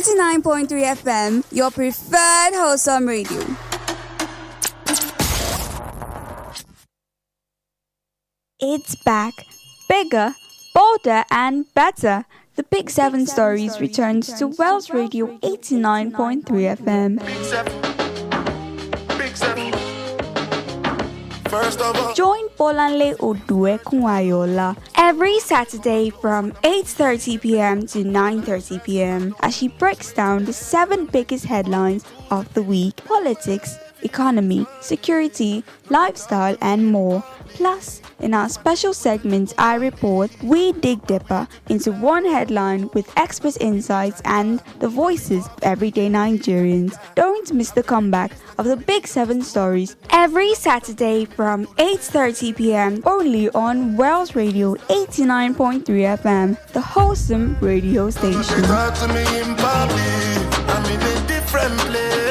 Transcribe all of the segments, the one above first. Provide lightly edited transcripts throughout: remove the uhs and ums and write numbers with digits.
89.3 FM, your preferred wholesome radio. It's back, bigger, bolder, and better. The Big Seven Stories returns to Wells Radio 89.3 FM. Join Bolanle Oduekun-Ayoola every Saturday from 8:30 p.m. to 9:30 p.m. as she breaks down the 7 biggest headlines of the week: politics, economy, security, lifestyle, and more. Plus, in our special segment, I Report, we dig deeper into one headline with expert insights and the voices of everyday Nigerians. Don't miss the comeback of the Big Seven Stories every Saturday from 8:30 p.m. only on Wells Radio 89.3 FM, the wholesome radio station. Talk to me in public, I'm in a different place.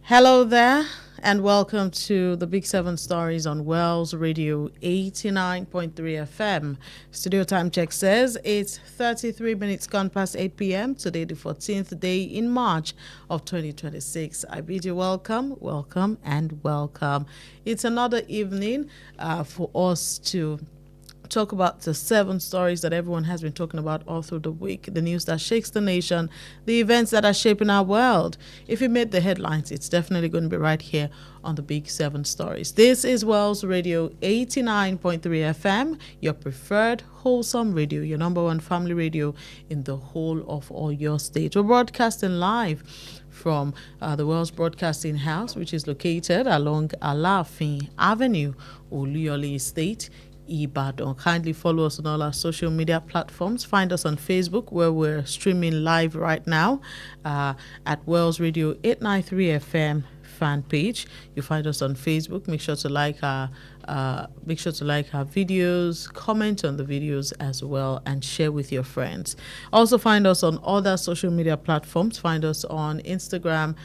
Hello there, and welcome to the Big Seven Stories on Wells Radio 89.3 FM. Studio time check says it's 33 minutes gone past 8 p.m. today, the 14th day in March of 2026. I bid you welcome, welcome, and welcome. It's another evening for us to talk about the 7 stories that everyone has been talking about all through the week, the news that shakes the nation, the events that are shaping our world. If you made the headlines, it's definitely going to be right here on the Big 7 Stories. This is Wells Radio 89.3 FM, your preferred wholesome radio, your number one family radio in the whole of all your state. We're broadcasting live from the Wells Broadcasting House, which is located along Alafin Avenue, Oluyole Estate, Ibadan. Kindly follow us on all our social media platforms. Find us on Facebook, where we're streaming live right now at Wells Radio 893 FM fan page. You find us on Facebook. Make sure to like our videos, comment on the videos as well, and share with your friends. Also find us on other social media platforms. Find us on Instagram,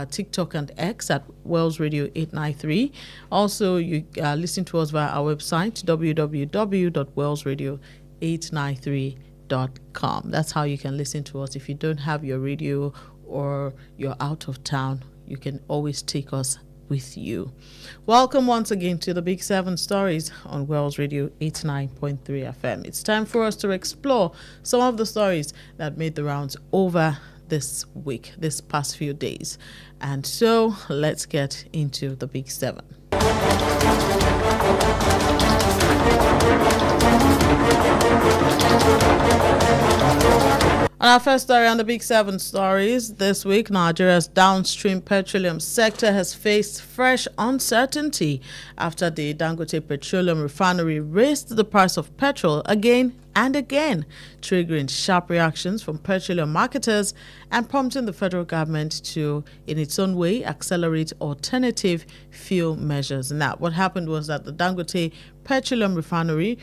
TikTok, and X at Wells Radio 893. Also, you listen to us via our website, www.wellsradio893.com. That's how you can listen to us. If you don't have your radio or you're out of town, you can always take us with you. Welcome once again to the Big 7 Stories on Wells Radio 89.3 FM. It's time for us to explore some of the stories that made the rounds over this week, this past few days. And so let's get into the Big 7. On our first story on the Big Seven Stories this week, Nigeria's downstream petroleum sector has faced fresh uncertainty after the Dangote Petroleum Refinery raised the price of petrol again and again, triggering sharp reactions from petroleum marketers and prompting the federal government to, in its own way, accelerate alternative fuel measures. Now, what happened was that the Dangote Petroleum Refinery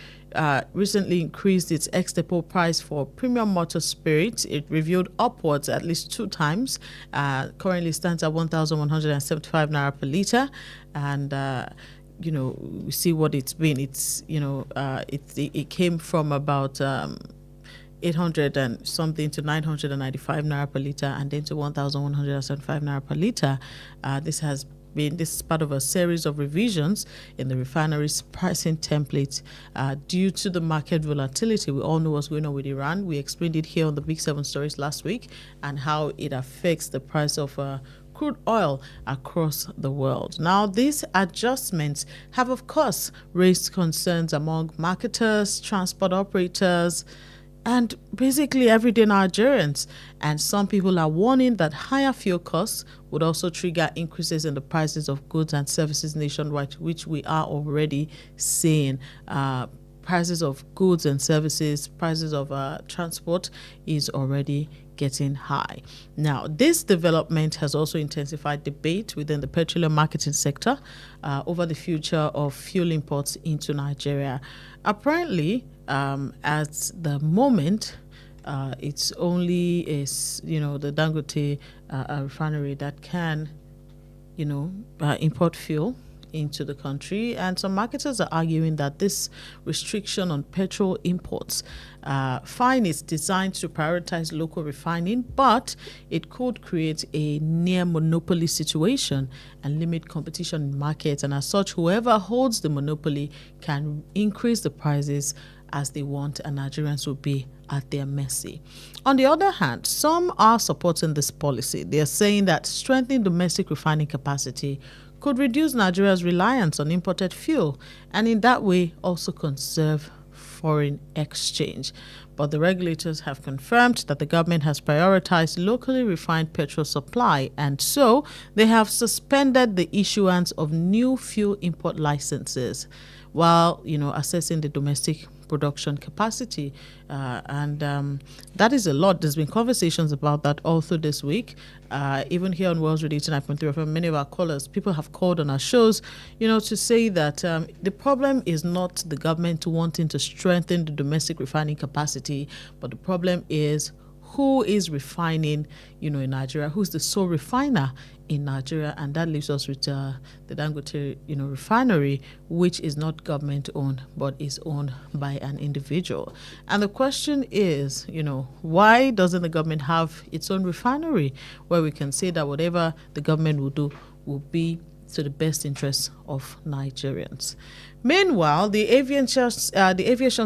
recently increased its ex-depot price for premium motor spirits. It reviewed upwards at least 2 times. Currently stands at 1,175 naira per litre, and we see what it's been. It's it came from about 800 and something to 995 naira per litre, and then to 1,175 naira per litre. This is part of a series of revisions in the refinery's pricing template due to the market volatility. We all know what's going on with Iran. We explained it here on the Big Seven Stories last week, and how it affects the price of crude oil across the world. Now, these adjustments have, of course, raised concerns among marketers, transport operators, and basically everyday Nigerians. And some people are warning that higher fuel costs would also trigger increases in the prices of goods and services nationwide, which we are already seeing. Prices of goods and services, prices of transport is already getting high. Now, this development has also intensified debate within the petroleum marketing sector over the future of fuel imports into Nigeria. Apparently, at the moment, it's only the Dangote refinery that can, import fuel into the country, and some marketers are arguing that this restriction on petrol imports fine is designed to prioritize local refining, but it could create a near monopoly situation and limit competition in markets, and as such, whoever holds the monopoly can increase the prices as they want, and Nigerians will be at their mercy. On the other hand, some are supporting this policy. They are saying that strengthening domestic refining capacity could reduce Nigeria's reliance on imported fuel, and in that way also conserve foreign exchange. But the regulators have confirmed that the government has prioritized locally refined petrol supply, and so they have suspended the issuance of new fuel import licenses while assessing the domestic production capacity, and that is a lot. There's been conversations about that all through this week. Even here on Wells Radio 89.3 FM, many of our callers, people have called on our shows, to say that the problem is not the government wanting to strengthen the domestic refining capacity, but the problem is who is refining, in Nigeria, who's the sole refiner in Nigeria, and that leaves us with the Dangote, refinery, which is not government owned, but is owned by an individual. And the question is, why doesn't the government have its own refinery where we can say that whatever the government will do will be to the best interests of Nigerians? Meanwhile, the aviation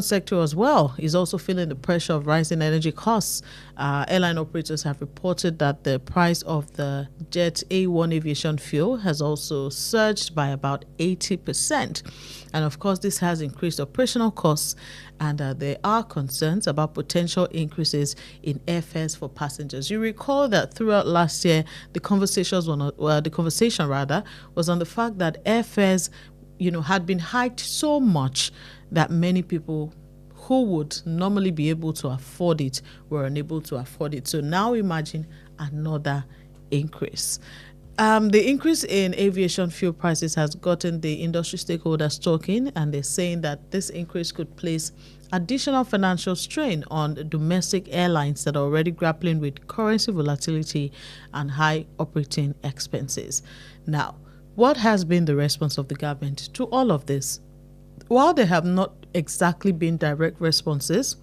sector as well is also feeling the pressure of rising energy costs. Airline operators have reported that the price of the Jet A1 aviation fuel has also surged by about 80%. And of course, this has increased operational costs, and there are concerns about potential increases in airfares for passengers. You recall that throughout last year, the conversation was on the fact that airfares had been hiked so much that many people who would normally be able to afford it were unable to afford it. So now imagine another increase. The increase in aviation fuel prices has gotten the industry stakeholders talking, and they're saying that this increase could place additional financial strain on domestic airlines that are already grappling with currency volatility and high operating expenses. Now, what has been the response of the government to all of this? While there have not exactly been direct responses,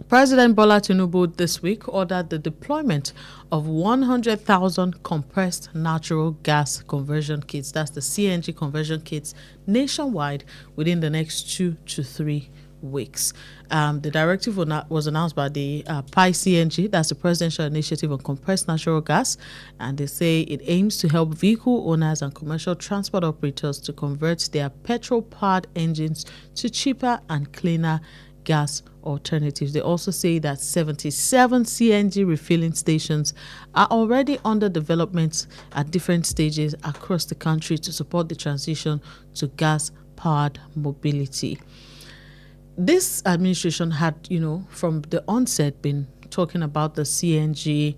President Bola Tinubu this week ordered the deployment of 100,000 compressed natural gas conversion kits, that's the CNG conversion kits, nationwide within the next 2 to 3 weeks. The directive was announced by the PI CNG, that's the Presidential Initiative on Compressed Natural Gas, and they say it aims to help vehicle owners and commercial transport operators to convert their petrol-powered engines to cheaper and cleaner gas alternatives. They also say that 77 CNG refilling stations are already under development at different stages across the country to support the transition to gas-powered mobility. This administration had, from the onset been talking about the CNG,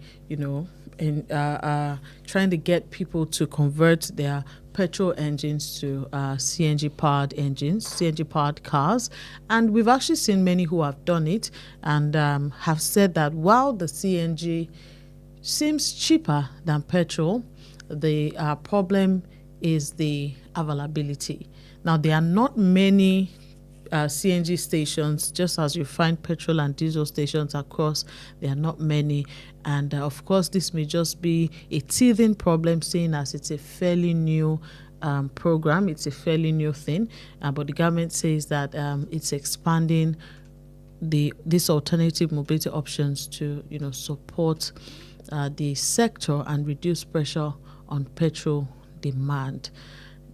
and trying to get people to convert their petrol engines to CNG-powered engines, CNG-powered cars. And we've actually seen many who have done it and have said that while the CNG seems cheaper than petrol, the problem is the availability. Now, there are not many CNG stations, just as you find petrol and diesel stations across, there are not many. And of course, this may just be a teething problem, seeing as it's a fairly new program, it's a fairly new thing. But the government says that it's expanding these alternative mobility options to, support the sector and reduce pressure on petrol demand.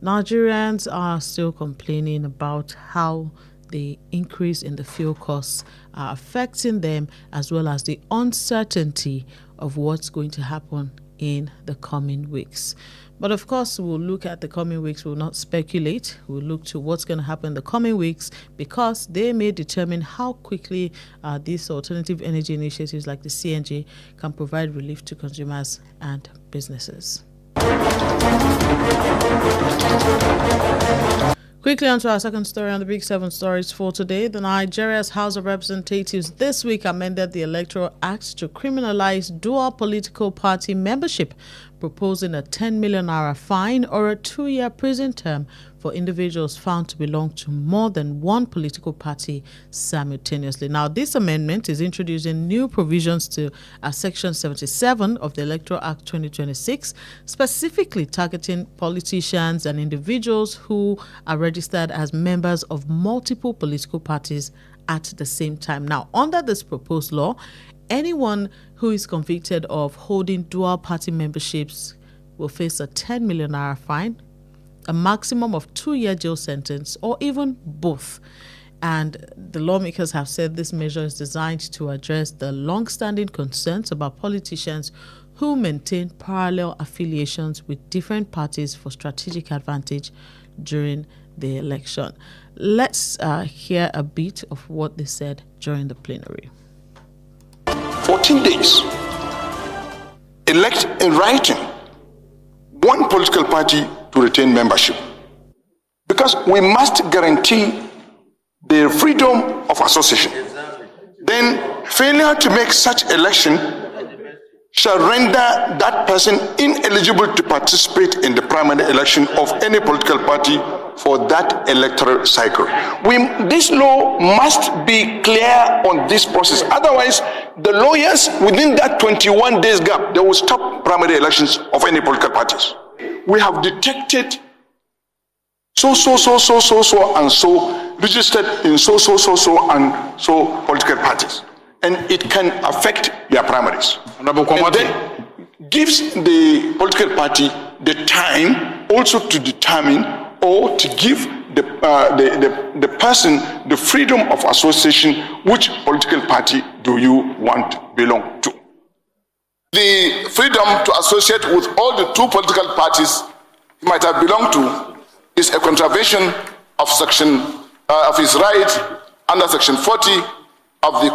Nigerians are still complaining about how the increase in the fuel costs are affecting them, as well as the uncertainty of what's going to happen in the coming weeks. But of course, we'll look at the coming weeks. We'll not speculate. We'll look to what's going to happen in the coming weeks, because they may determine how quickly these alternative energy initiatives like the CNG can provide relief to consumers and businesses. Quickly on to our second story on the Big 7 Stories for today. The Nigeria's House of Representatives this week amended the Electoral Act to criminalize dual political party membership, proposing a 10 million naira fine or a 2-year prison term for individuals found to belong to more than one political party simultaneously. Now, this amendment is introducing new provisions to Section 77 of the Electoral Act 2026, specifically targeting politicians and individuals who are registered as members of multiple political parties at the same time. Now, under this proposed law, anyone who is convicted of holding dual party memberships will face a 10 million naira fine, a maximum of 2-year jail sentence, or even both. And the lawmakers have said this measure is designed to address the long-standing concerns about politicians who maintain parallel affiliations with different parties for strategic advantage during the election. Let's hear a bit of what they said during the plenary. 14 days. Elect in writing one political party to retain membership. Because we must guarantee the freedom of association. Then failure to make such election shall render that person ineligible to participate in the primary election of any political party for that electoral cycle. This law must be clear on this process. Otherwise, the lawyers within that 21 days gap, they will stop primary elections of any political parties. We have detected so and so registered in so and so political parties, and it can affect their primaries. And then gives the political party the time also to determine or to give the person the freedom of association. Which political party do you want to belong to? The freedom to associate with all the two political parties he might have belonged to is a contravention of of his right under Section 40 of the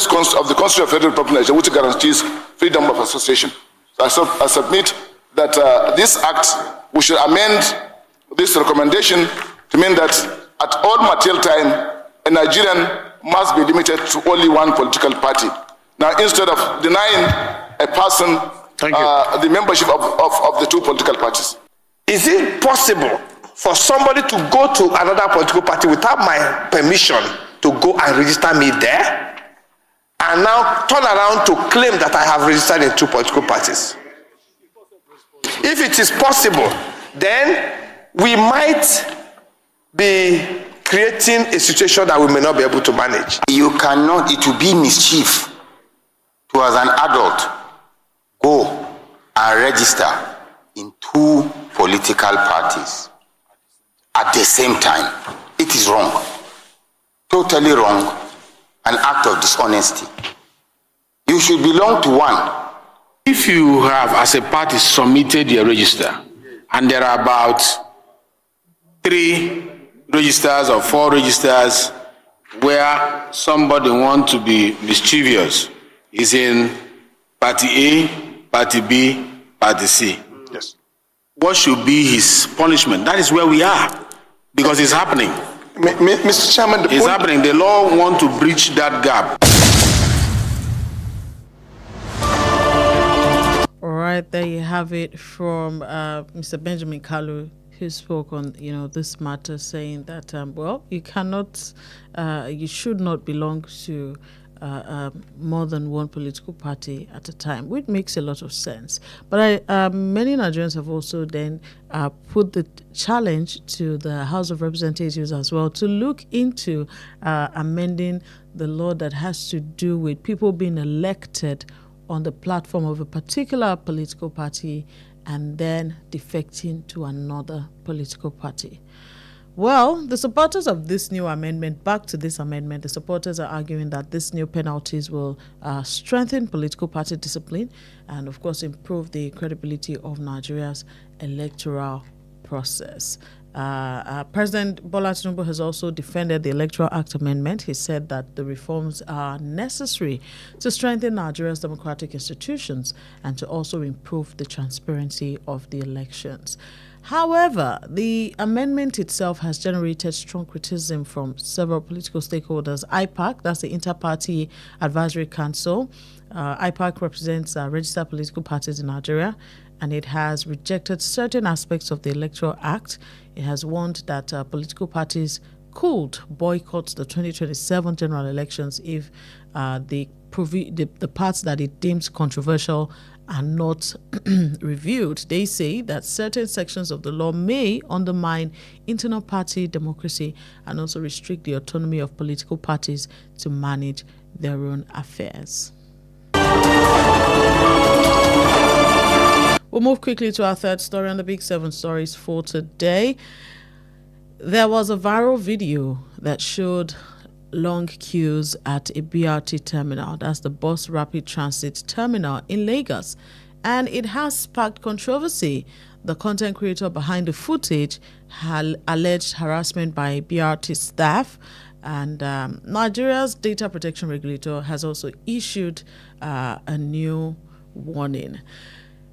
Constitution of Federal Republic of Nigeria, which guarantees freedom of association. So I submit that this act, we should amend this recommendation to mean that at all material time, a Nigerian must be limited to only one political party. Now, instead of denying a person the membership of the two political parties. Is it possible for somebody to go to another political party without my permission to go and register me there, and now turn around to claim that I have registered in two political parties? If it is possible, then we might be creating a situation that we may not be able to manage. You cannot, it will be mischief to, as an adult, go and register in two political parties at the same time. It is wrong, totally wrong, an act of dishonesty. You should belong to one. If you have, as a party, submitted your register, and there are about 3 registers or 4 registers where somebody wants to be mischievous, is in Party A, Party B, Party C. Yes. What should be his punishment? That is where we are, because it's happening. Mr. Chairman, It's happening. The law wants to breach that gap. All right, there you have it from Mr. Benjamin Kalu, who spoke on this matter, saying that you cannot, you should not belong to more than one political party at a time, which makes a lot of sense. But many Nigerians have also then put the challenge to the House of Representatives as well to look into amending the law that has to do with people being elected on the platform of a particular political party and then defecting to another political party. Well, the supporters of this new amendment, back to this amendment, the supporters are arguing that these new penalties will strengthen political party discipline and, of course, improve the credibility of Nigeria's electoral process. President Bola Tinubu has also defended the Electoral Act amendment. He said that the reforms are necessary to strengthen Nigeria's democratic institutions and to also improve the transparency of the elections. However, the amendment itself has generated strong criticism from several political stakeholders. IPAC, that's the Inter-Party Advisory Council. IPAC represents registered political parties in Nigeria, and it has rejected certain aspects of the Electoral Act. It has warned that political parties could boycott the 2027 general elections if the parts that it deems controversial are not reviewed. They say that certain sections of the law may undermine internal party democracy and also restrict the autonomy of political parties to manage their own affairs. We'll move quickly to our third story on the Big 7 Stories for today. There was a viral video that showed long queues at a BRT terminal. That's the Bus Rapid Transit Terminal in Lagos. And it has sparked controversy. The content creator behind the footage had alleged harassment by BRT staff. And Nigeria's data protection regulator has also issued a new warning.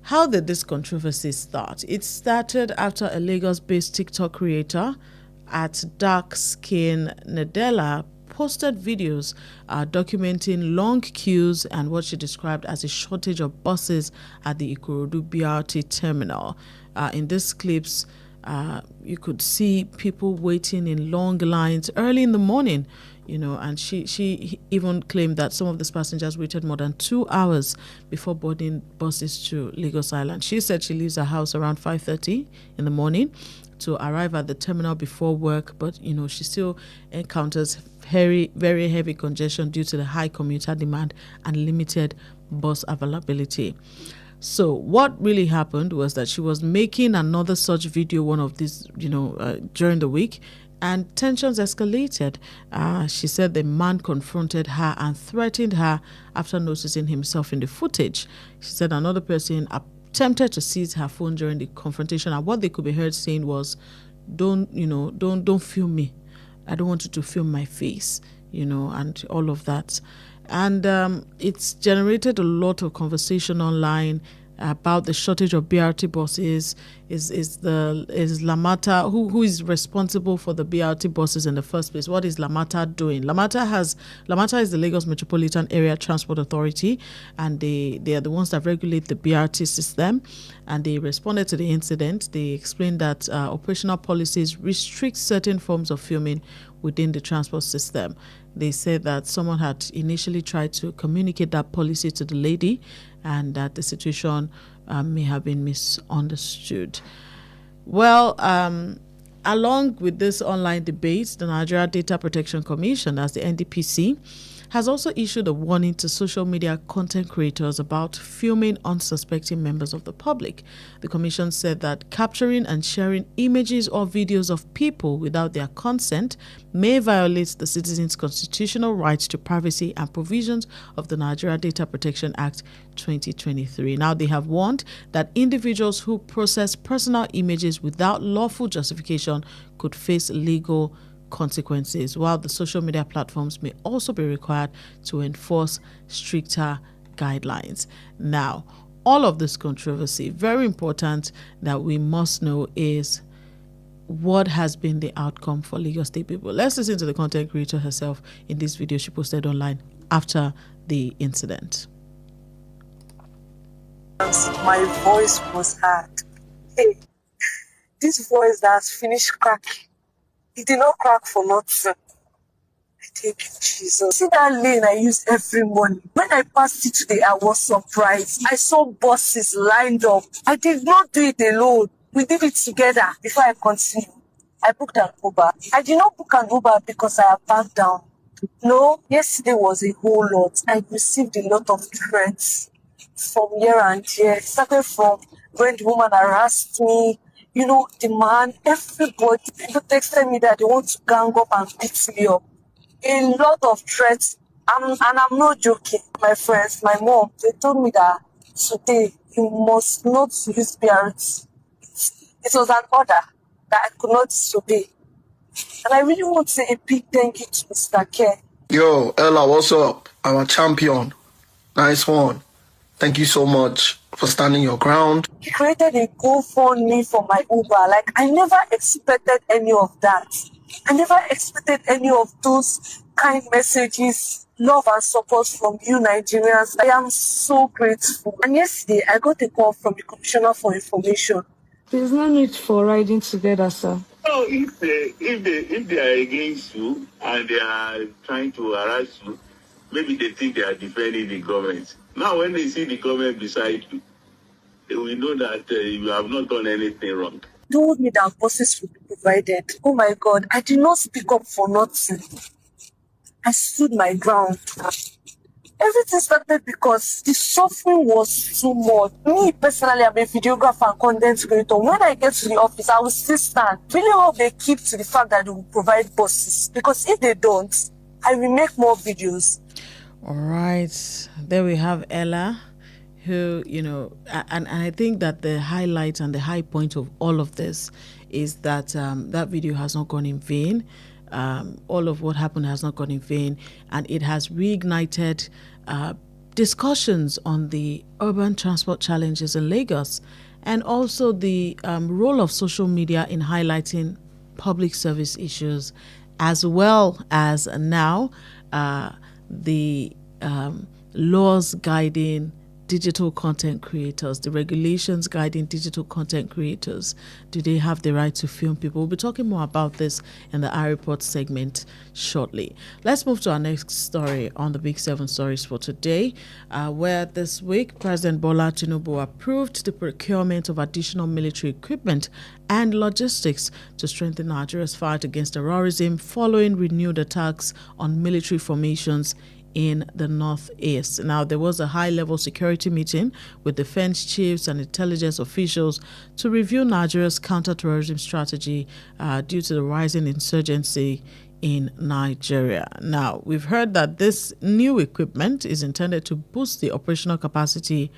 How did this controversy start? It started after a Lagos-based TikTok creator at Dark Skin Nadella posted videos documenting long queues and what she described as a shortage of buses at the Ikorodu BRT terminal. In these clips, you could see people waiting in long lines early in the morning, and she even claimed that some of these passengers waited more than 2 hours before boarding buses to Lagos Island. She said she leaves her house around 5:30 in the morning to arrive at the terminal before work, but she still encounters very, very heavy congestion due to the high commuter demand and limited bus availability. So what really happened was that she was making another such video, one of these, during the week, and tensions escalated. She said the man confronted her and threatened her after noticing himself in the footage. She said another person attempted to seize her phone during the confrontation, and what they could be heard saying was, don't film me. I don't want you to film my face, and all of that. And it's generated a lot of conversation online about the shortage of BRT buses. Is Lamata, who is responsible for the BRT buses in the first place? What is Lamata doing? Lamata is the Lagos Metropolitan Area Transport Authority, and they are the ones that regulate the BRT system. And they responded to the incident. They explained that operational policies restrict certain forms of filming within the transport system. They said that someone had initially tried to communicate that policy to the lady and that the situation may have been misunderstood. Well, along with this online debate, the Nigeria Data Protection Commission, as the NDPC, has also issued a warning to social media content creators about filming unsuspecting members of the public. The commission said that capturing and sharing images or videos of people without their consent may violate the citizens' constitutional rights to privacy and provisions of the Nigeria Data Protection Act 2023. Now, they have warned that individuals who process personal images without lawful justification could face legal consequences, while the social media platforms may also be required to enforce stricter guidelines. Now, all of this controversy, very important that we must know is what has been the outcome for Lagos State people. Let's listen to the content creator herself in this video she posted online after the incident. My voice was heard. Hey, this voice that has finished cracking, it did not crack for nothing. I thank you, Jesus. See that lane I use every morning? When I passed it today, I was surprised. I saw buses lined up. I did not do it alone. We did it together. Before I continue, I booked an Uber. I did not book an Uber because I have backed down. No, yesterday was a whole lot. I received a lot of threats from here and here. It started from when the woman harassed me, the man, everybody. People texted me that they want to gang up and beat me up. A lot of threats. And I'm not joking. My friends, my mom, they told me that today you must not use BRT. It was an order that I could not disobey. And I really want to say a big thank you to Mr. K. Yo, Ella, what's up? I'm a champion. Nice one. Thank you so much for standing your ground. He created a GoFundMe for my Uber. Like, I never expected any of that. I never expected any of those kind messages, love and support from you Nigerians. I am so grateful. And yesterday, I got a call from the Commissioner for Information. There's no need for riding together, sir. No, if they are against you and they are trying to harass you, maybe they think they are defending the government. Now, when they see the government beside you, they will know that you have not done anything wrong. Told me that buses would be provided. Oh my God, I did not speak up for nothing. I stood my ground. Everything started because the suffering was too much. Me, personally, I'm a videographer and content creator. When I get to the office, I will still stand. Really hope they keep to the fact that they will provide buses. Because if they don't, I will make more videos. All right. There we have Ella, who, and I think that the highlight and the high point of all of this is that that video has not gone in vain. All of what happened has not gone in vain, and it has reignited discussions on the urban transport challenges in Lagos, and also the role of social media in highlighting public service issues, as well as now the laws guiding digital content creators, the regulations guiding digital content creators. Do they have the right to film people? We'll be talking more about this in the iReport segment shortly. Let's move to our next story on the Big 7 Stories for today, where this week President Bola Tinubu approved the procurement of additional military equipment and logistics to strengthen Nigeria's fight against terrorism following renewed attacks on military formations in the northeast. Now, there was a high-level security meeting with defense chiefs and intelligence officials to review Nigeria's counter-terrorism strategy due to the rising insurgency in Nigeria. Now, we've heard that this new equipment is intended to boost the operational capacity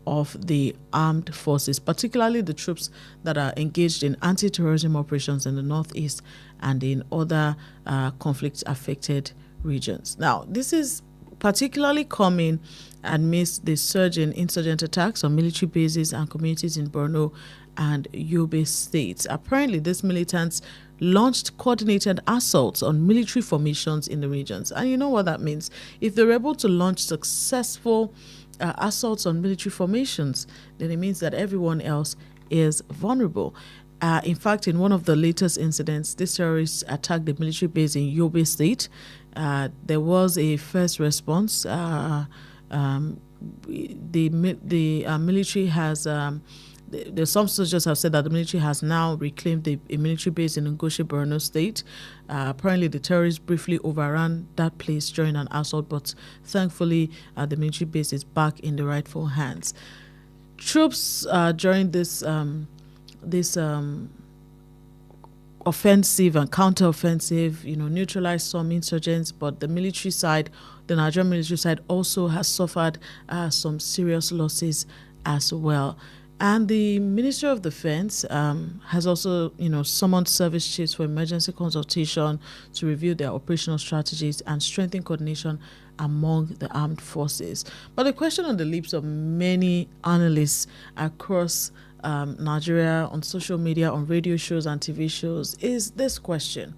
of the armed forces, particularly the troops that are engaged in anti-terrorism operations in the northeast and in other conflict-affected regions. Now, this is particularly coming amidst the surge in insurgent attacks on military bases and communities in Borno and Yobe states. Apparently, these militants launched coordinated assaults on military formations in the regions. And you know what that means? If they're able to launch successful assaults on military formations, then it means that everyone else is vulnerable. In fact, in one of the latest incidents, these terrorists attacked the military base in Yobe State. There was a first response. The military has some sources have said that the military has now reclaimed a military base in Ngozi, Borno State. Apparently, the terrorists briefly overran that place during an assault, but thankfully, the military base is back in the rightful hands. Troops during this offensive and counter-offensive, neutralized some insurgents, but the military side, the Nigerian military side, also has suffered some serious losses as well. And the Ministry of Defense has also, summoned service chiefs for emergency consultation to review their operational strategies and strengthen coordination among the armed forces. But the question on the lips of many analysts across Nigeria, on social media, on radio shows and TV shows, is this question.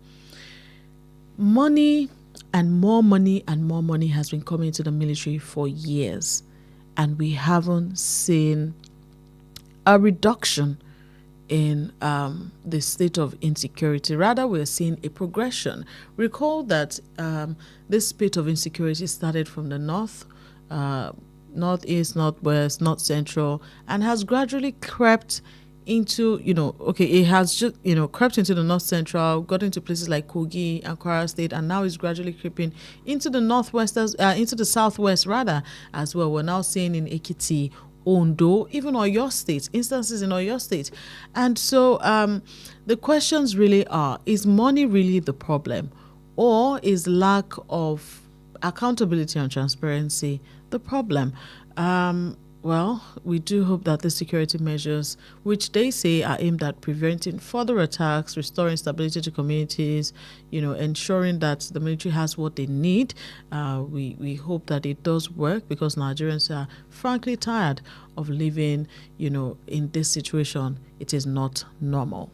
Money and more money has been coming to the military for years, and we haven't seen a reduction in the state of insecurity. Rather, we're seeing a progression. Recall that this state of insecurity started from the north, northeast, northwest, north central, and has gradually crept into, it has just, crept into the north central, got into places like Kogi and Kwara State, and now is gradually creeping into the northwest, into the southwest rather, as well. We're now seeing in Ekiti, Ondo, even Oyo State, instances in Oyo State. And so the questions really are, is money really the problem, or is lack of accountability and transparency the problem? Well, we do hope that the security measures, which they say are aimed at preventing further attacks, restoring stability to communities, ensuring that the military has what they need, we hope that it does work, because Nigerians are frankly tired of living, in this situation. It is not normal.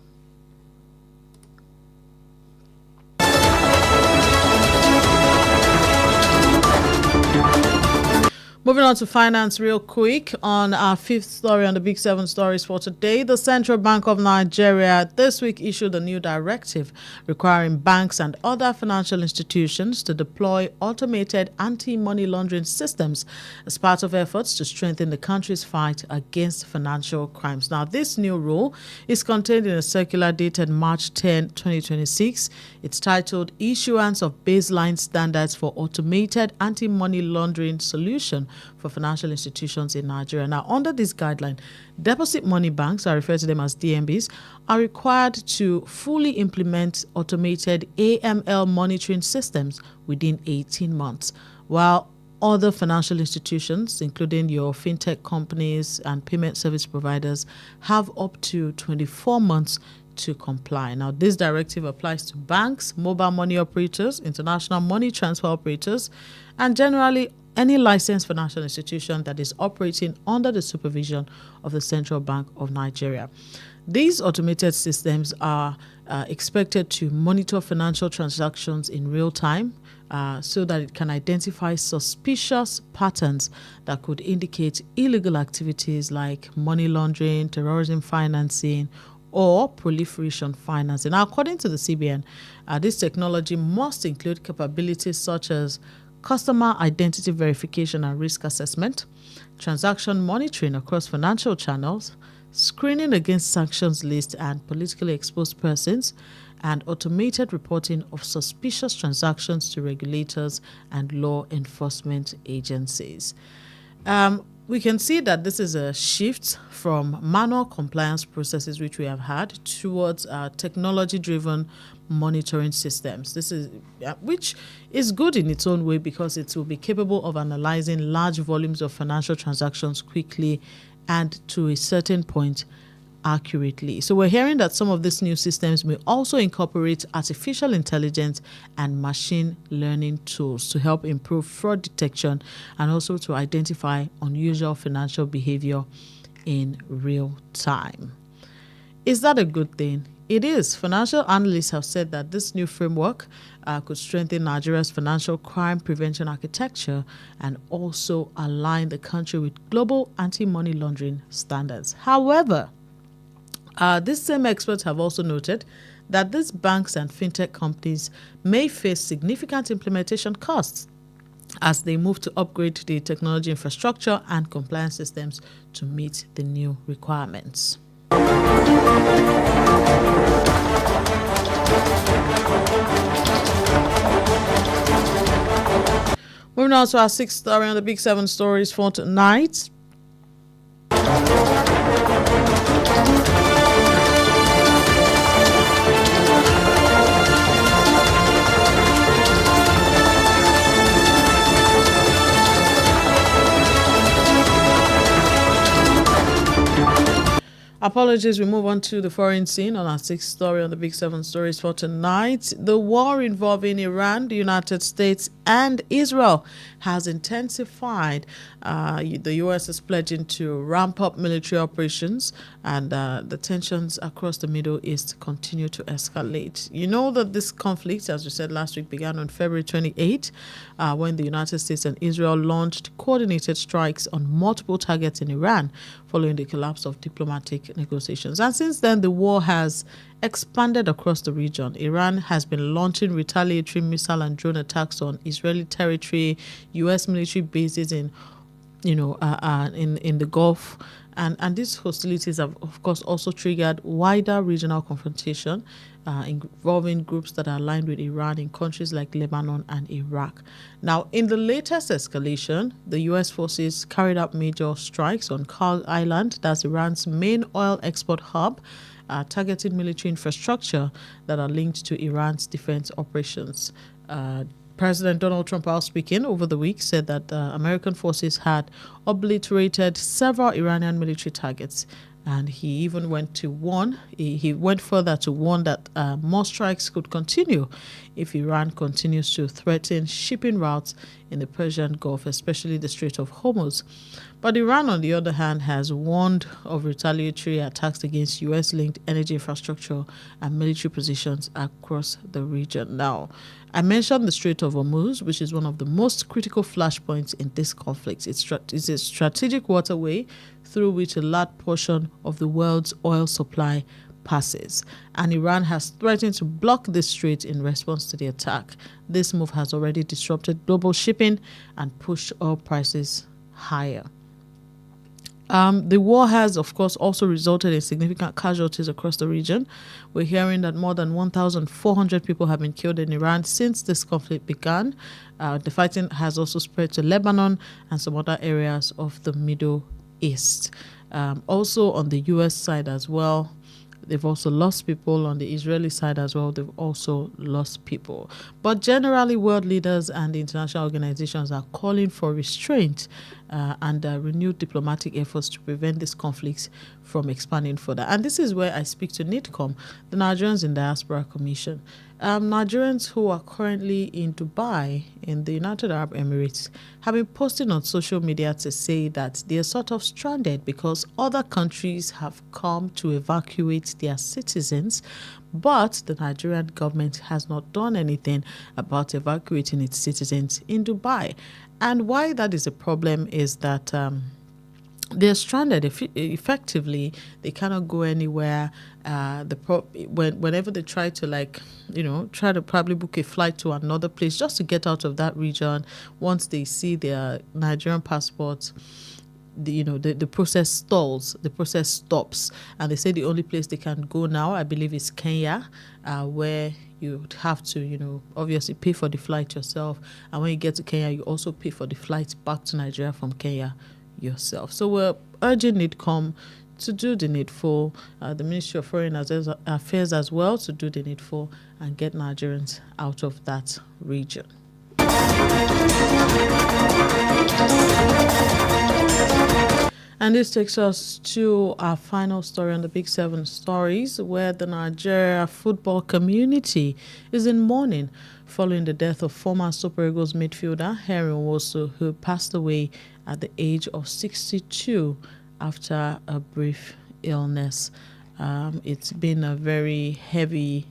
Moving on to finance real quick on our fifth story on the Big 7 stories for today. The Central Bank of Nigeria this week issued a new directive requiring banks and other financial institutions to deploy automated anti-money laundering systems as part of efforts to strengthen the country's fight against financial crimes. Now, this new rule is contained in a circular dated March 10, 2026. It's titled Issuance of Baseline Standards for Automated Anti-Money Laundering Solution for Financial Institutions in Nigeria. Now, under this guideline, deposit money banks, I refer to them as DMBs, are required to fully implement automated AML monitoring systems within 18 months, while other financial institutions, including your fintech companies and payment service providers, have up to 24 months to comply. Now, this directive applies to banks, mobile money operators, international money transfer operators, and generally any licensed financial institution that is operating under the supervision of the Central Bank of Nigeria. These automated systems are expected to monitor financial transactions in real time so that it can identify suspicious patterns that could indicate illegal activities like money laundering, terrorism financing, or proliferation financing. Now, according to the CBN, this technology must include capabilities such as customer identity verification and risk assessment, transaction monitoring across financial channels, screening against sanctions lists and politically exposed persons, and automated reporting of suspicious transactions to regulators and law enforcement agencies. We can see that this is a shift from manual compliance processes which we have had towards technology-driven monitoring systems. This is which is good in its own way, because it will be capable of analyzing large volumes of financial transactions quickly and to a certain point accurately. So we're hearing that some of these new systems may also incorporate artificial intelligence and machine learning tools to help improve fraud detection and also to identify unusual financial behavior in real time. Is that a good thing? It is. Financial analysts have said that this new framework could strengthen Nigeria's financial crime prevention architecture and also align the country with global anti-money laundering standards. However, these same experts have also noted that these banks and fintech companies may face significant implementation costs as they move to upgrade the technology infrastructure and compliance systems to meet the new requirements. Moving on to our sixth story on the Big Seven Stories for tonight. Apologies, we move on to the foreign scene on our sixth story on the Big Seven Stories for tonight. The war involving Iran, the United States, and Israel has intensified. The U.S. is pledging to ramp up military operations, and the tensions across the Middle East continue to escalate. You know that this conflict, as we said last week, began on February 28, when the United States and Israel launched coordinated strikes on multiple targets in Iran, following the collapse of diplomatic negotiations. And since then, the war has expanded across the region. Iran has been launching retaliatory missile and drone attacks on Israeli territory, U.S. military bases in the Gulf. And these hostilities have, of course, also triggered wider regional confrontation involving groups that are aligned with Iran in countries like Lebanon and Iraq. Now, in the latest escalation, the U.S. forces carried out major strikes on Kal Island, that's Iran's main oil export hub, targeting military infrastructure that are linked to Iran's defense operations. President Donald Trump, while speaking over the week, said that American forces had obliterated several Iranian military targets, and he even went to warn. He went further to warn that more strikes could continue if Iran continues to threaten shipping routes in the Persian Gulf, especially the Strait of Hormuz. But Iran, on the other hand, has warned of retaliatory attacks against U.S.-linked energy infrastructure and military positions across the region. Now, I mentioned the Strait of Hormuz, which is one of the most critical flashpoints in this conflict. It's a strategic waterway through which a large portion of the world's oil supply passes. And Iran has threatened to block this strait in response to the attack. This move has already disrupted global shipping and pushed oil prices higher. The war has, of course, also resulted in significant casualties across the region. We're hearing that more than 1,400 people have been killed in Iran since this conflict began. The fighting has also spread to Lebanon and some other areas of the Middle East. Also on the U.S. side as well, they've also lost people. On the Israeli side as well, they've also lost people. But generally, world leaders and the international organizations are calling for restraint and renewed diplomatic efforts to prevent these conflicts from expanding further. And this is where I speak to NIDCOM, the Nigerians in Diaspora Commission. Nigerians who are currently in Dubai, in the United Arab Emirates, have been posting on social media to say that they are sort of stranded because other countries have come to evacuate their citizens, but the Nigerian government has not done anything about evacuating its citizens in Dubai. And why that is a problem is that they're stranded. Effectively, they cannot go anywhere. Whenever they try to try to probably book a flight to another place just to get out of that region, once they see their Nigerian passports, the process stalls, the process stops, and they say the only place they can go now, I believe, is Kenya, where you would have to, obviously pay for the flight yourself, and when you get to Kenya, you also pay for the flight back to Nigeria from Kenya yourself. So we're urging NIDCOM to do the needful, the Ministry of Foreign Affairs as well, to do the needful and get Nigerians out of that region. And this takes us to our final story on the Big Seven Stories, where the Nigeria football community is in mourning following the death of former Super Eagles midfielder Henry Nwosu, who passed away at the age of 62 after a brief illness. It's been a very heavy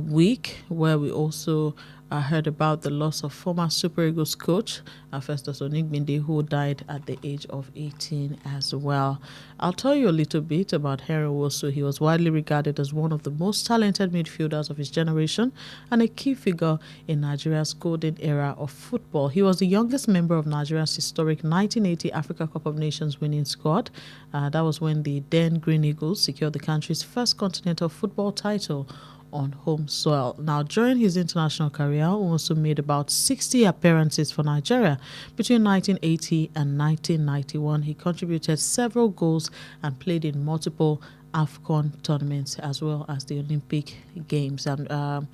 week where we also I heard about the loss of former Super Eagles coach Festus Onigbinde, who died at the age of 18 as well. I'll tell you a little bit about Henry Wosu. He was widely regarded as one of the most talented midfielders of his generation and a key figure in Nigeria's golden era of football. He was the youngest member of Nigeria's historic 1980 Africa Cup of Nations winning squad. That was when the then Green Eagles secured the country's first continental football title on home soil. Now, during his international career, he also made about 60 appearances for Nigeria. Between 1980 and 1991, he contributed several goals and played in multiple AFCON tournaments as well as the Olympic Games. And the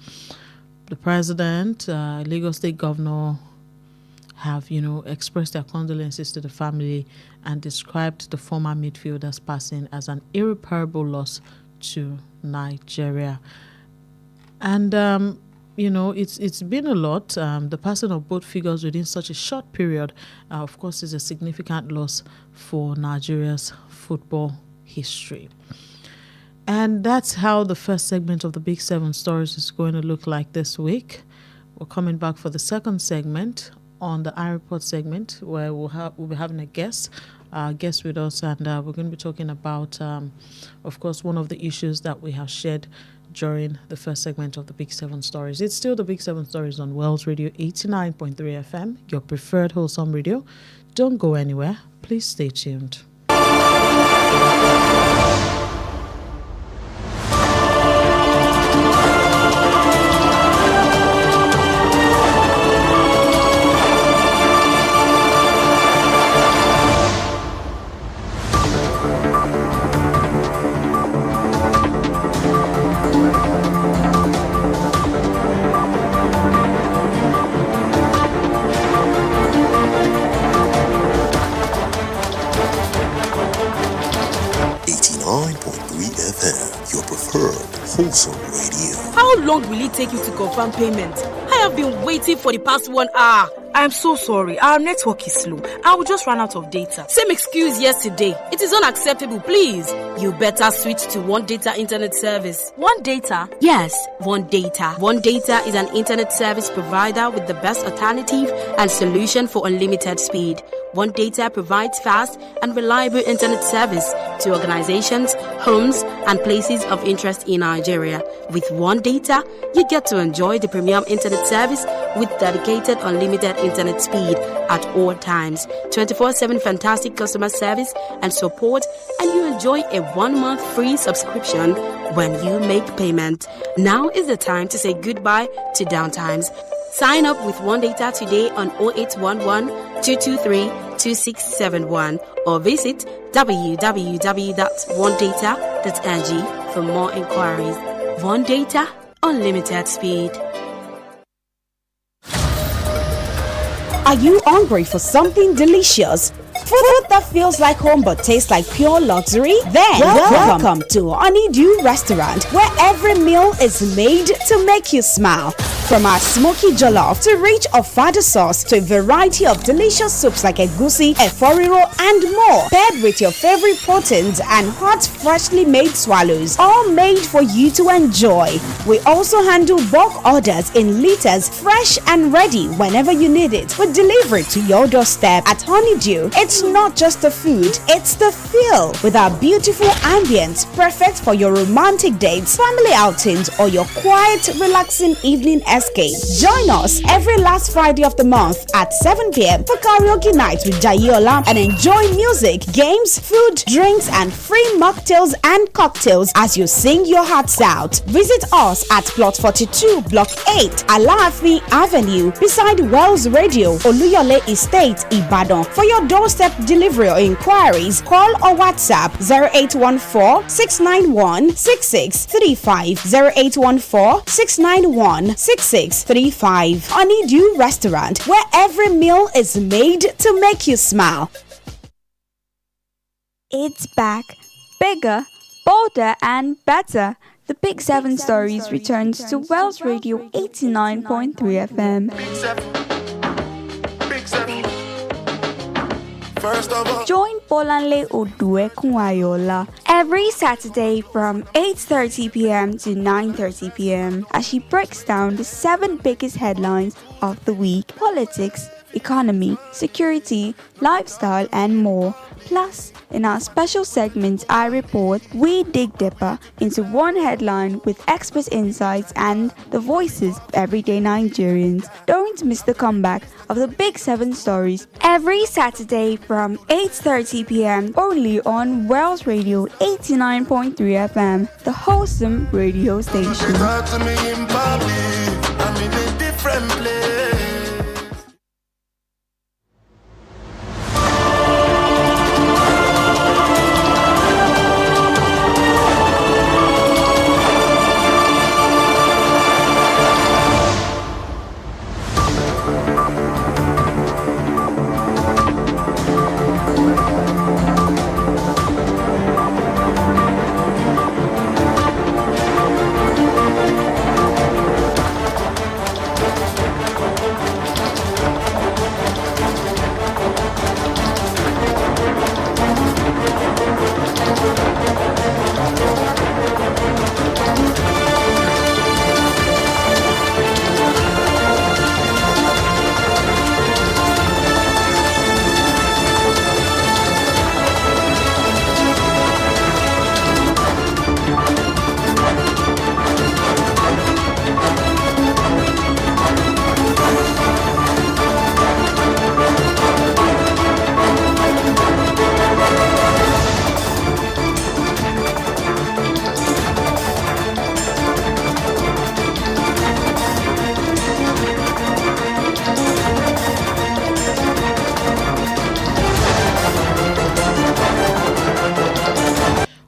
president, Lagos State Governor, have, expressed their condolences to the family and described the former midfielder's passing as an irreparable loss to Nigeria. And, it's been a lot. The passing of both figures within such a short period, of course, is a significant loss for Nigeria's football history. And that's how the first segment of the Big Seven Stories is going to look like this week. We're coming back for the second segment on the iReport segment, where we'll be having a guest with us, and we're going to be talking about, of course, one of the issues that we have shared during the first segment of the Big Seven Stories. It's still the Big Seven Stories on Wells Radio 89.3 FM, your preferred wholesome radio. Don't go anywhere. Please stay tuned. 89.3 FM, your preferred wholesome radio. How long will it take you to confirm payment? I have been waiting for the past 1 hour. I'm so sorry. Our network is slow. I will just run out of data. Same excuse yesterday. It is unacceptable, please. You better switch to One Data Internet Service. One Data? Yes, One Data. One Data is an internet service provider with the best alternative and solution for unlimited speed. One Data provides fast and reliable internet service to organizations, homes, and places of interest in Nigeria. With One Data, you get to enjoy the premium internet service with dedicated unlimited internet speed at all times, 24/7 fantastic customer service and support, and you enjoy a 1-month free subscription when you make payment. Now is the time to say goodbye to downtimes. Sign up with One Data today on 0811 223 2671 or visit www.onedata.ng for more inquiries. One Data, unlimited speed. Are you hungry for something delicious? Food that feels like home but tastes like pure luxury? Then welcome to Honeydew Restaurant, where every meal is made to make you smile. From our smoky jollof to rich ofada sauce to a variety of delicious soups like egusi, eforiro, and more, paired with your favorite proteins and hot, freshly made swallows, all made for you to enjoy. We also handle bulk orders in liters, fresh and ready whenever you need it. We deliver it to your doorstep. At Honeydew, it's not just the food, it's the feel. With our beautiful ambience, perfect for your romantic dates, family outings, or your quiet, relaxing evening escape. Join us every last Friday of the month at 7 p.m. for karaoke night with Jayola and enjoy music, games, food, drinks, and free mocktails and cocktails as you sing your hearts out. Visit us at Plot 42, Block 8, Alaafi Avenue, beside Wells Radio, Oluyole Estate, Ibadan. For your doorstep delivery or inquiries, call or WhatsApp 0814-691-6635, 0814-691-6635. Honeydew Restaurant, where every meal is made to make you smile. It's back, bigger, bolder, and better. The Big Seven Stories returns to Wells Radio 89.3 FM. First of all, Join Bolanle Oduekun-Ayoola every Saturday from 8:30 p.m. to 9:30 p.m. as she breaks down the 7 biggest headlines of the week: politics, economy, security, lifestyle, and more. Plus, in our special segment, I Report, we dig deeper into one headline with expert insights and the voices of everyday Nigerians. Don't miss the comeback of the Big 7 Stories every Saturday from 8:30 p.m. only on Wells Radio 89.3 FM, the wholesome radio station. talk to me in public. I'm in a different place.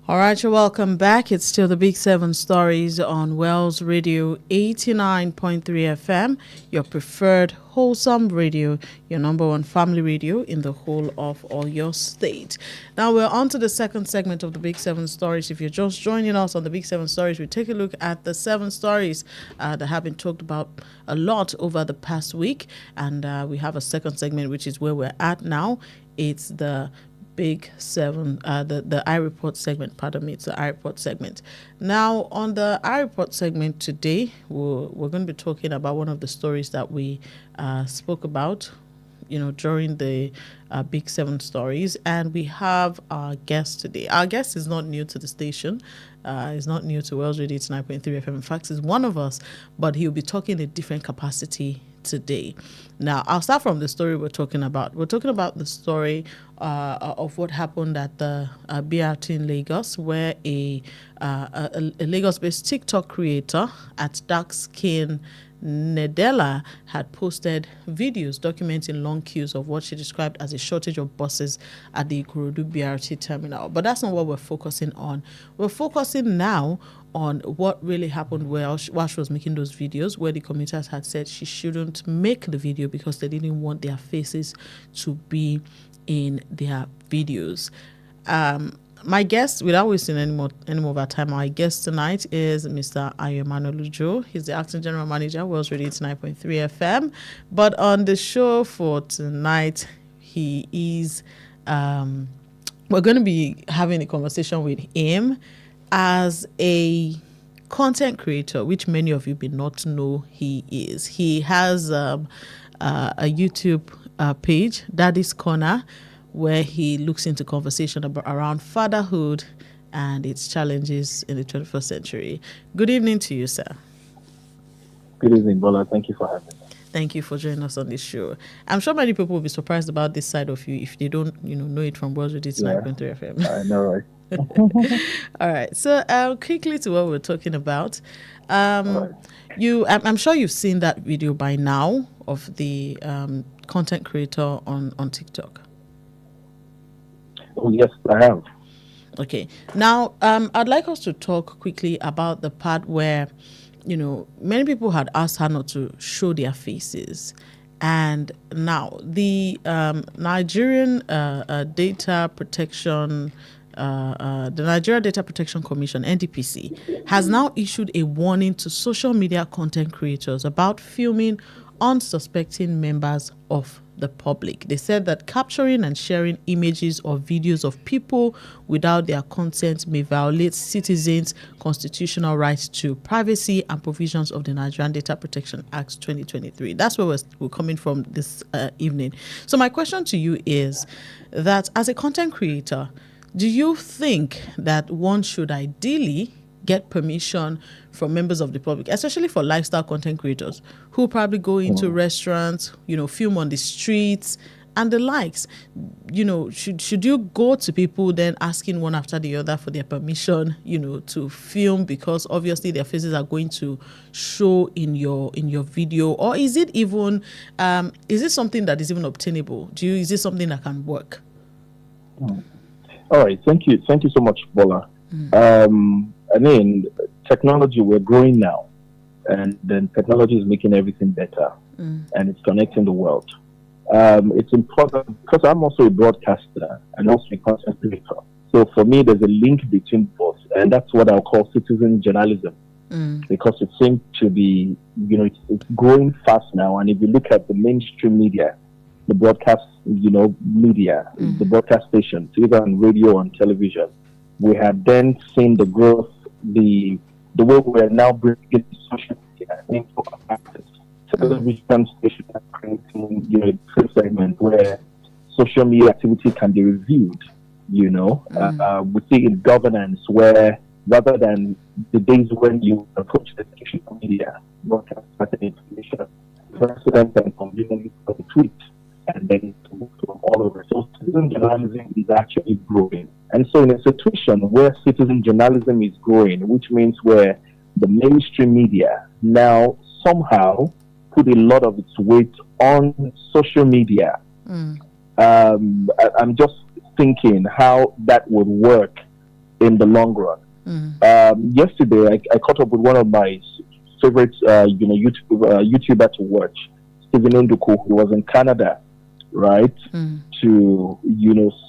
All right, you're welcome back. It's still the Big 7 Stories on Wells Radio 89.3 FM, your preferred wholesome radio, your number one family radio in the whole of Oyo State. Now we're on to the second segment of the Big 7 Stories. If you're just joining us on the Big 7 Stories, we take a look at the 7 stories that have been talked about a lot over the past week. And we have a second segment, which is where we're at now. It's the Big 7, the I Report segment, pardon me, it's the I Report segment. Now, on the I Report segment today, we're going to be talking about one of the stories that we spoke about, during the Big 7 Stories. And we have our guest today. Our guest is not new to the station. He's not new to Wells Radio 9.3 FM. In fact, he's one of us, but he'll be talking in a different capacity today. Now, I'll start from the story we're talking about. We're talking about the story of what happened at the BRT in Lagos, where a Lagos-based TikTok creator at Dark Skin Nedela had posted videos documenting long queues of what she described as a shortage of buses at the Ikorodu BRT terminal. But that's not what we're focusing on. We're focusing now on what really happened while she was making those videos, where the commuters had said she shouldn't make the video because they didn't want their faces to be in their videos. My guest, without wasting any more of our time, my guest tonight is Mr. Ayomanu. He's the acting general manager, Wells Radio 9.3 FM. But on the show for tonight, he is. We're going to be having a conversation with him as a content creator, which many of you may not know he is. He has a YouTube page, Daddy's Corner, where he looks into conversation around fatherhood and its challenges in the 21st century. Good evening to you, sir. Good evening, Bola. Thank you for having me. Thank you for joining us on this show. I'm sure many people will be surprised about this side of you if they don't, know it from World Radio 9.3 FM. I know, right? All right. So quickly to what we're talking about. I'm sure you've seen that video by now of the content creator on TikTok. Oh, yes, I have. Okay. Now, I'd like us to talk quickly about the part where, many people had asked her not to show their faces. And now the Nigerian Data Protection, the Nigeria Data Protection Commission, NDPC, has now issued a warning to social media content creators about filming unsuspecting members of the public. They said that capturing and sharing images or videos of people without their consent may violate citizens' constitutional rights to privacy and provisions of the Nigerian Data Protection Act 2023. That's where we're coming from this evening. So my question to you is that as a content creator, do you think that one should ideally get permission from members of the public, especially for lifestyle content creators who probably go into restaurants, film on the streets and the likes? Should you go to people then asking one after the other for their permission, to film, because obviously their faces are going to show in your video? Or is it even is it something that is even obtainable? Is it something that can work? All right, thank you so much, Bola. I mean, technology, we're growing now, and then technology is making everything better, and it's connecting the world. It's important because I'm also a broadcaster and also a content creator. So for me, there's a link between both, and that's what I'll call citizen journalism, because it seems to be, it's growing fast now. And if you look at the mainstream media, the broadcast, media, the broadcast stations, either on radio or on television, we have then seen the growth, the way we are now bringing social media into our television stations are creating, a segment where social media activity can be reviewed. We see in governance where rather than the days when you approach the social media, broadcast certain information, president can conveniently tweet and then to all over. So citizen journalism is actually growing. And so in a situation where citizen journalism is growing, which means where the mainstream media now somehow put a lot of its weight on social media, I'm just thinking how that would work in the long run. Yesterday, I caught up with one of my favorite, YouTuber to watch, Stephen Onduku, who was in Canada, right? To,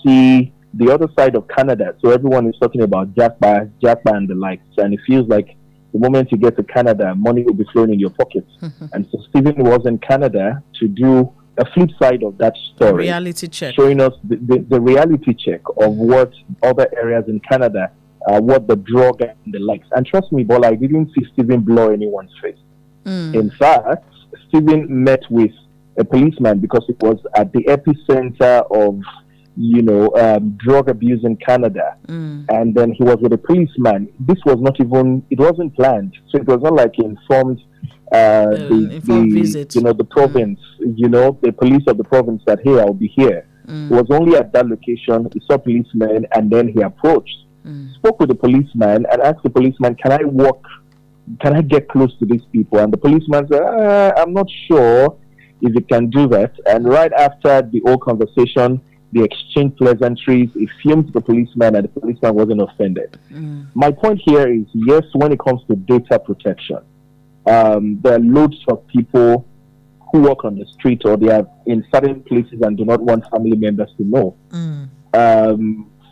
see the other side of Canada. So everyone is talking about Jackpa and the likes. And it feels like the moment you get to Canada, money will be flowing in your pockets. And so Stephen was in Canada to do a flip side of that story. Reality check. Showing us the reality check of what other areas in Canada, what the drug and the likes. And trust me, Bola, I didn't see Stephen blow anyone's face. In fact, Stephen met with a policeman because it was at the epicenter of drug abuse in Canada. And then he was with a policeman. This was not even, it wasn't planned. So it was not like informed visit. The province, the police of the province that, hey, I'll be here. He was only at that location. He saw a policeman and then he approached, spoke with the policeman and asked the policeman, can I get close to these people? And the policeman said, I'm not sure if you can do that. And right after the whole conversation, they exchanged pleasantries. He filmed the policeman and the policeman wasn't offended. My point here is, yes, when it comes to data protection, there are loads of people who work on the street or they are in certain places and do not want family members to know.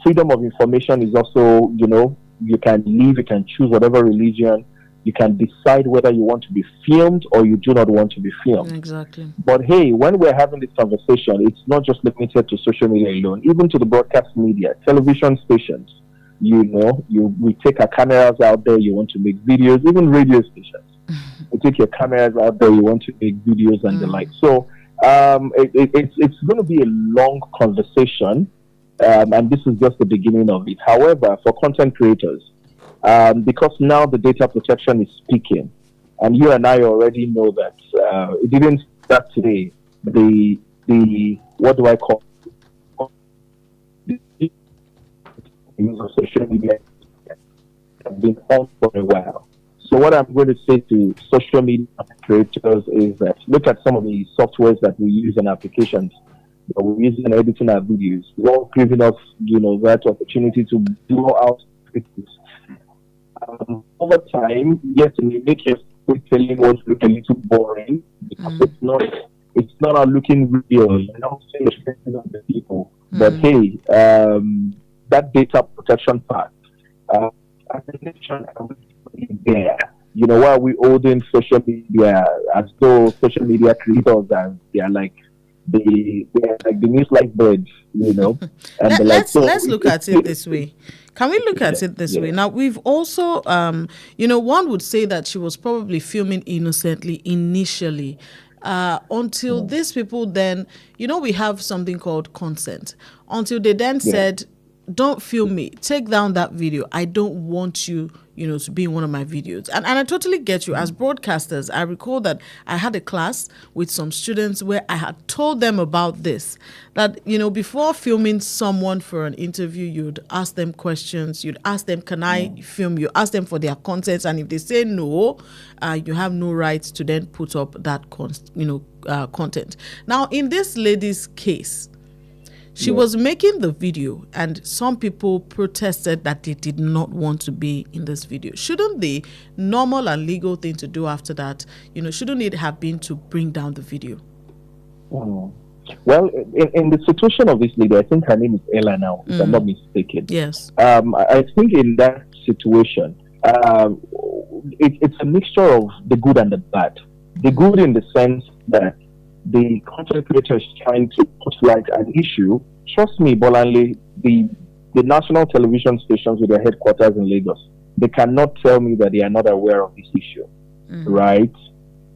Freedom of information is also, you can live, you can choose whatever religion, you can decide whether you want to be filmed or you do not want to be filmed. Exactly. But hey, when we're having this conversation, it's not just limited to social media alone, even to the broadcast media, television stations. We take our cameras out there, you want to make videos, even radio stations. You take your cameras out there, you want to make videos and the like. So it's going to be a long conversation, and this is just the beginning of it. However, for content creators, because now the data protection is speaking, and you and I already know that it didn't start today. The what do I call the use of social media have been on for a while. So what I'm going to say to social media creators is that look at some of the softwares that we use and applications that we use in editing our videos. It's all giving us, that opportunity to blow out pictures. Over time, yes, it may make your storytelling look a little boring because it's not looking real. You're not saying the faces of the people. But hey, that data protection part, as a nation, there. Why are we holding social media as though social media creators they are like they're like the news like birds, And Let's look at it this way. Can we look at it this way? Now, we've also, one would say that she was probably filming innocently initially. Until these people then, we have something called consent. Until they then said, don't film me, take down that video. I don't want you, to be in one of my videos. And I totally get you. As broadcasters, I recall that I had a class with some students where I had told them about this. That, before filming someone for an interview, you'd ask them questions. You'd ask them, can I film you? Ask them for their consent. And if they say no, you have no right to then put up that content. Now, in this lady's case, she was making the video, and some people protested that they did not want to be in this video. Shouldn't the normal and legal thing to do after that, shouldn't it have been to bring down the video? Well, in the situation of this lady, I think her name is Ella now, if I'm not mistaken. Yes. I think in that situation, it's a mixture of the good and the bad. The good in the sense that the content creator is trying to put like an issue. Trust me, Bolanle, the national television stations with their headquarters in Lagos, they cannot tell me that they are not aware of this issue, right?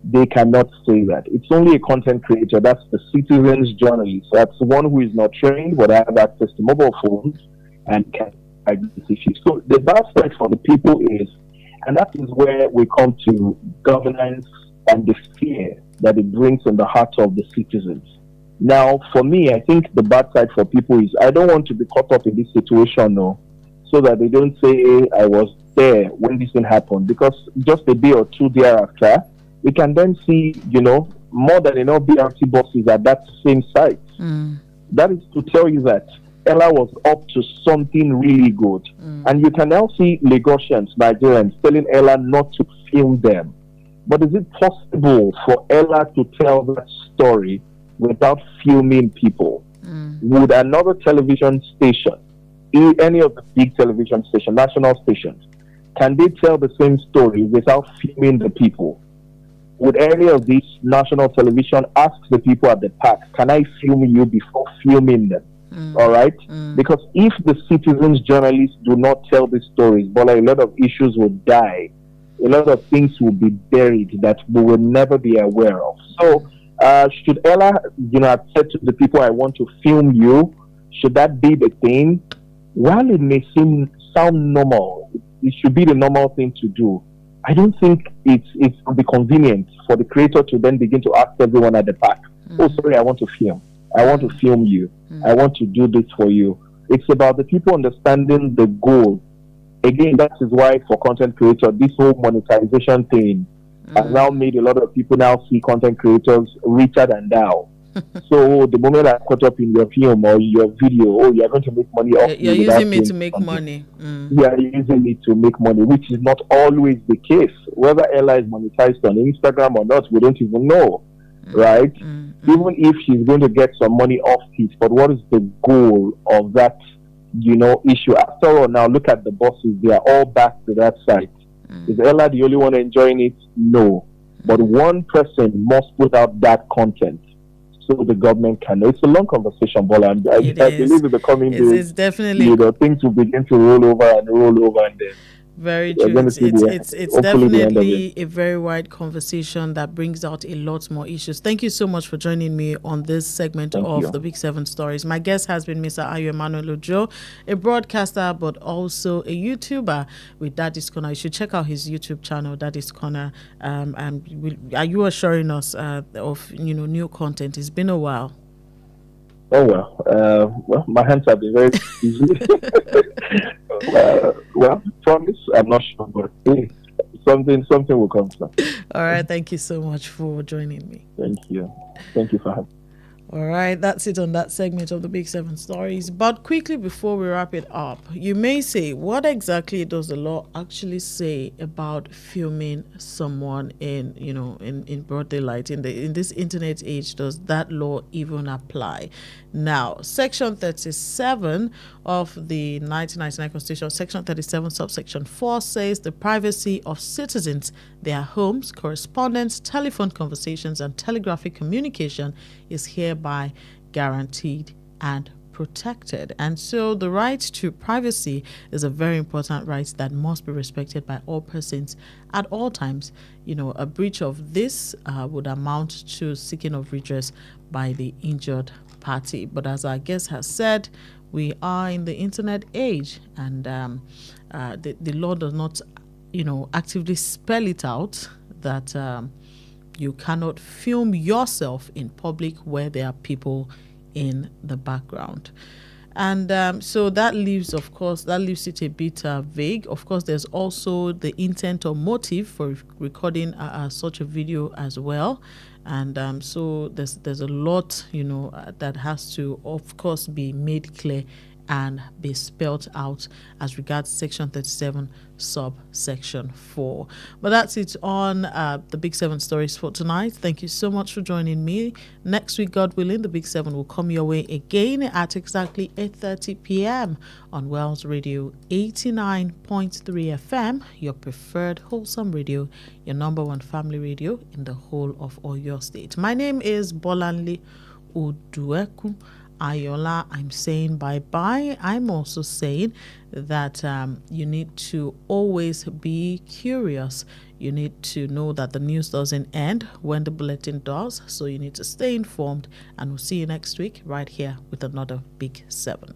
They cannot say that. It's only a content creator. That's the citizen's journalist. That's one who is not trained, but have access to mobile phones and can fight this issue. So the bad side for the people is, and that is where we come to governance and the fear that it brings in the hearts of the citizens. Now, for me, I think the bad side for people is I don't want to be caught up in this situation, so that they don't say I was there when this thing happened. Because just a day or two thereafter, we can then see, more than enough BRT buses at that same site. That is to tell you that Ella was up to something really good. And you can now see Lagosians, Nigerians, telling Ella not to film them. But is it possible for Ella to tell that story without filming people? Would another television station, any of the big television stations, national stations, can they tell the same story without filming the people? Would any of these national television ask the people at the park, can I film you before filming them? All right? Because if the citizens journalists do not tell these stories, but a lot of issues will die. A lot of things will be buried that we will never be aware of. So, should Ella, have said to the people, I want to film you, should that be the thing? While it may sound normal, it should be the normal thing to do. I don't think it will be convenient for the creator to then begin to ask everyone at the park, oh, sorry, I want to film. I want to film you. I want to do this for you. It's about the people understanding the goal. Again, that is why for content creators, this whole monetization thing has now made a lot of people now see content creators richer than thou. So the moment I caught up in your film or your video, oh, you're going to make money off me. You're using me to make money. Yeah, you're using me to make money, which is not always the case. Whether Ella is monetized on Instagram or not, we don't even know, right? Even if she's going to get some money off it, but what is the goal of that, issue? After all, now look at the bosses. They are all back to that site. Is Ella the only one enjoying it? No. But one person must put out that content so the government can know. It's a long conversation, Bola. I believe in the coming days, it's definitely things will begin to roll over, and then very true. It's definitely a very wide conversation that brings out a lot more issues. Thank you so much for joining me on this segment of the Big 7 Stories. My guest has been Mr. Bolanle Oduekun-Ayoola, a broadcaster but also a YouTuber with Daddy's Corner. You should check out his YouTube channel, Daddy's Corner. Are you assuring us of new content? It's been a while. Oh well, my hands have been very busy. Promise, I'm not sure, but hey, something will come soon. All right, thank you so much for joining me. Thank you for having me. All right, that's it on that segment of the Big 7 Stories. But quickly before we wrap it up, you may say, what exactly does the law actually say about filming someone in broad daylight in this internet age? Does that law even apply? Now, Section 37 of the 1999 Constitution, Section 37, subsection 4 says the privacy of citizens, their homes, correspondence, telephone conversations, and telegraphic communication is hereby hereby guaranteed and protected. And so the right to privacy is a very important right that must be respected by all persons at all times. A breach of this would amount to seeking of redress by the injured party. But as our guest has said, we are in the internet age, and the law does not, actively spell it out that you cannot film yourself in public where there are people in the background. And so that leaves it a bit vague. Of course, there's also the intent or motive for recording such a video as well. And so there's a lot, that has to, of course, be made clear and be spelled out as regards Section 37, subsection 4. But that's it on the Big 7 stories for tonight. Thank you so much for joining me. Next week, God willing, the Big 7 will come your way again at exactly 8:30 p.m. on Wells Radio 89.3 FM, your preferred wholesome radio, your number one family radio in the whole of Oyo State. My name is Bolanle Oduekun-Ayoola. I'm saying bye-bye. I'm also saying that you need to always be curious. You need to know that the news doesn't end when the bulletin does. So you need to stay informed. And we'll see you next week right here with another Big 7.